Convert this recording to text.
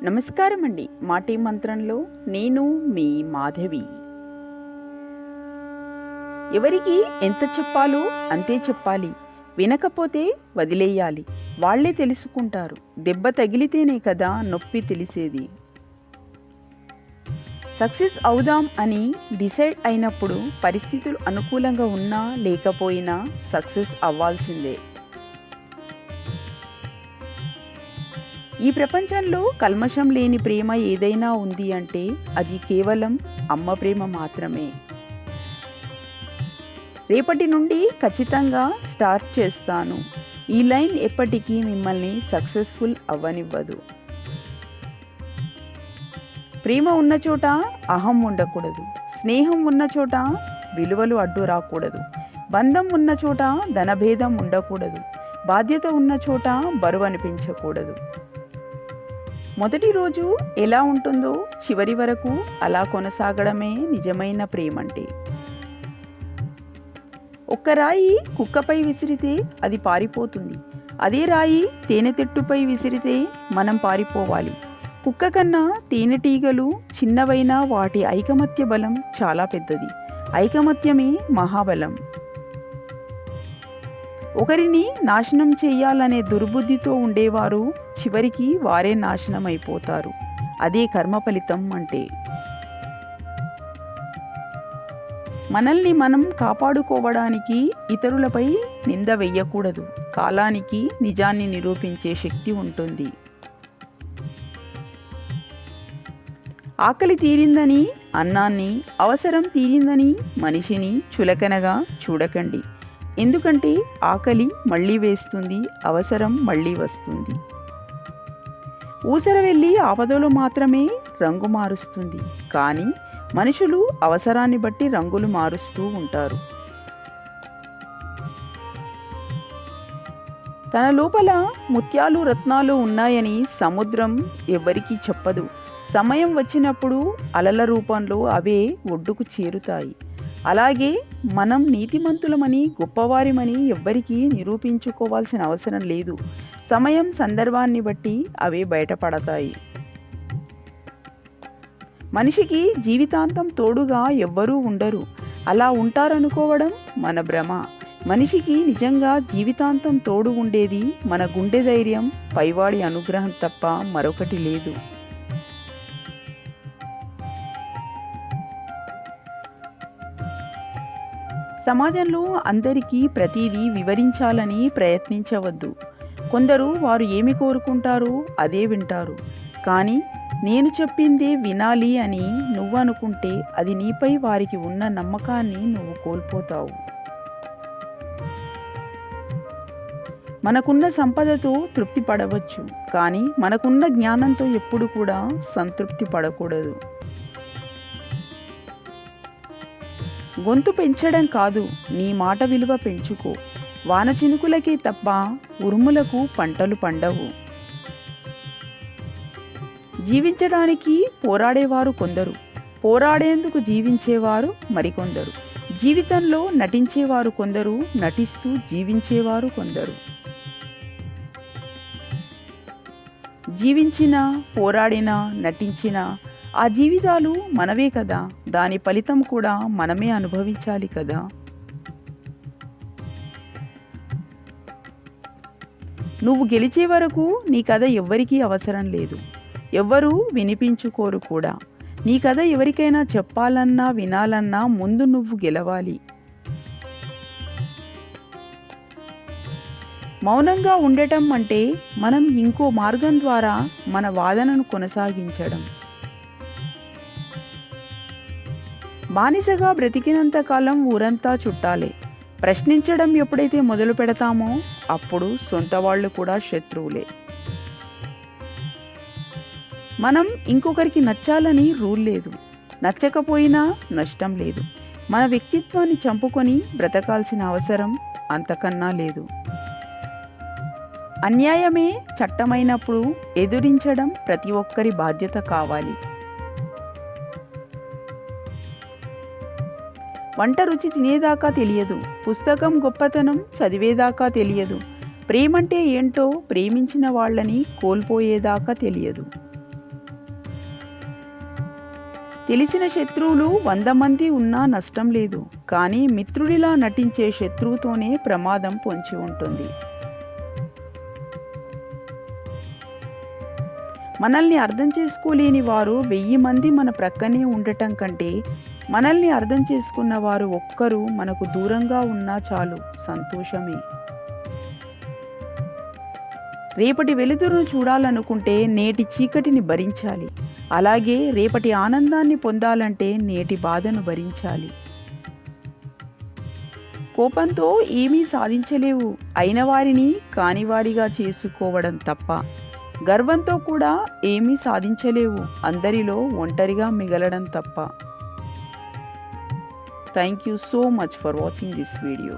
నమస్కారం అండి. మాటే మంత్రంలో నేను మీ మాధవి. ఎవరికి ఎంత చెప్పాలో అంతే చెప్పాలి. వినకపోతే వదిలేయాలి. వాళ్ళే తెలుసుకుంటారు. దెబ్బ తగిలితేనే కదా నొప్పి తెలిసేది. సక్సెస్ అవుదాం అని డిసైడ్ అయినప్పుడు పరిస్థితులు అనుకూలంగా ఉన్నా లేకపోయినా సక్సెస్ అవ్వాల్సిందే. ఈ ప్రపంచంలో కల్మషం లేని ప్రేమ ఏదైనా ఉంది అంటే అది కేవలం అమ్మ ప్రేమ మాత్రమే. రేపటి నుండి ఖచ్చితంగా స్టార్ట్ చేస్తాను. ఈ లైన్ ఎప్పటికీ మిమ్మల్ని సక్సెస్ఫుల్ అవ్వనివ్వదు. ప్రేమ ఉన్న చోట అహం ఉండకూడదు. స్నేహం ఉన్న చోట విలువలు అడ్డు రాకూడదు. బంధం ఉన్న చోట ధనభేదం ఉండకూడదు. బాధ్యత ఉన్న చోట బరువు అనిపించకూడదు. మొదటి రోజు ఎలా ఉంటుందో చివరి వరకు అలా కొనసాగడమే నిజమైన ప్రేమంటే. ఒక్క రాయి కుక్కపై విసిరితే అది పారిపోతుంది. అదే రాయి తేనెతిట్టుపై విసిరితే మనం పారిపోవాలి. కుక్క కన్నా తేనెటీగలు చిన్నవైన వాటి ఐకమత్య బలం చాలా పెద్దది. ఐకమత్యమే మహాబలం. ఒకరిని నాశనం చేయాలనే దుర్బుద్ధితో ఉండేవారు చివరికి వారే నాశనం అయిపోతారు. అదే కర్మ ఫలితం అంటే. మనల్ని మనం కాపాడుకోవడానికి ఇతరులపై నింద వెయ్యకూడదు. కాలానికి నిజాన్ని నిరూపించే శక్తి ఉంటుంది. ఆకలి తీరిందని అన్నాన్ని, అవసరం తీరిందని మనిషిని చులకనగా చూడకండి. ఎందుకంటే ఆకలి మళ్ళీ వేస్తుంది, అవసరం మళ్ళీ వస్తుంది. ఊసర వెళ్ళి ఆపదలో మాత్రమే రంగు మారుస్తుంది. కానీ మనుషులు అవసరాన్ని బట్టి రంగులు మారుస్తూ ఉంటారు. తన లోపల ముత్యాలు రత్నాలు ఉన్నాయని సముద్రం ఎవ్వరికీ చెప్పదు. సమయం వచ్చినప్పుడు అలల రూపంలో అవే ఒడ్డుకు చేరుతాయి. అలాగే మనం నీతిమంతులమని గొప్పవారిమని ఎవ్వరికీ నిరూపించుకోవాల్సిన అవసరం లేదు. సమయం సందర్భాన్ని బట్టి అవే బయటపడతాయి. మనిషికి జీవితాంతం తోడుగా ఎవ్వరూ ఉండరు. అలా ఉంటారనుకోవడం మన భ్రమ. మనిషికి నిజంగా జీవితాంతం తోడు ఉండేది మన గుండె ధైర్యం, పైవాడి అనుగ్రహం తప్ప మరొకటి లేదు. సమాజంలో అందరికీ ప్రతిదీ వివరించాలని ప్రయత్నించవద్దు. కొందరు వారు ఏమి కోరుకుంటారో అదే వింటారు. కానీ నేను చెప్పిందే వినాలి అని నువ్వు అనుకుంటే అది నీపై వారికి ఉన్న నమ్మకాన్ని నువ్వు కోల్పోతావు. మనకున్న సంపదతో తృప్తి పడవచ్చు, కానీ మనకున్న జ్ఞానంతో ఎప్పుడు కూడా సంతృప్తి పడకూడదు. గొంతు పెంచడం కాదు, నీ మాట విలువ పెంచుకో. వాన చినుకులకే తప్ప ఉరుములకు పంటలు పండవు. జీవించడానికి పోరాడేవారు కొందరు, పోరాడేందుకు జీవించేవారు మరికొందరు. జీవితంలో నటించేవారు కొందరు, నటిస్తూ జీవించేవారు కొందరు. జీవించినా, పోరాడినా, నటించినా ఆ జీవితాలు మనవే కదా. దాని ఫలితం కూడా మనమే అనుభవించాలి కదా. నువ్వు గెలిచే వరకు నీ కథ ఎవ్వరికీ అవసరం లేదు. ఎవ్వరూ వినిపించుకోరు కూడా. నీ కథ ఎవరికైనా చెప్పాలన్నా వినాలన్నా ముందు నువ్వు గెలవాలి. మౌనంగా ఉండటం అంటే మనం ఇంకో మార్గం ద్వారా మన వాదనను కొనసాగించడం. బానిసగా బ్రతికినంత కాలం ఊరంతా చుట్టాలే. ప్రశ్నించడం ఎప్పుడైతే మొదలు పెడతామో అప్పుడు సొంత వాళ్ళు కూడా శత్రువులే. మనం ఇంకొకరికి నచ్చాలని రూల్ లేదు. నచ్చకపోయినా నష్టం లేదు. మన వ్యక్తిత్వాన్ని చంపుకొని బ్రతకాల్సిన అవసరం అంతకన్నా లేదు. అన్యాయమే చట్టమైనప్పుడు ఎదురించడం ప్రతి ఒక్కరి బాధ్యత కావాలి. వంట రుచి తినేదాకా తెలియదు. పుస్తకం గొప్పతనం చదివేదాకా తెలియదు. ప్రేమంటే ఏంటో ప్రేమించిన వాళ్ళని కోల్పోయేదాకా తెలియదు. తెలిసిన శత్రువులు 100 మంది ఉన్నా నష్టం లేదు, కానీ మిత్రుడిలా నటించే శత్రువుతోనే ప్రమాదం పొంచి ఉంటుంది. మనల్ని అర్థం చేసుకోలేని వారు 1000 మంది మన ప్రక్కనే ఉండటం కంటే మనల్ని అర్థం చేసుకున్న వారు ఒక్కరు మనకు దూరంగా ఉన్నా చాలు సంతోషమే. రేపటి వెలుతురును చూడాలనుకుంటే నేటి చీకటిని భరించాలి. అలాగే రేపటి ఆనందాన్ని పొందాలంటే నేటి బాధను భరించాలి. కోపంతో ఏమీ సాధించలేవు, అయిన వారిని కానివారిగా చేసుకోవడం తప్ప. గర్వంతో కూడా ఏమీ సాధించలేవు, అందరిలో ఒంటరిగా మిగలడం తప్ప. Thank you so much for watching this video.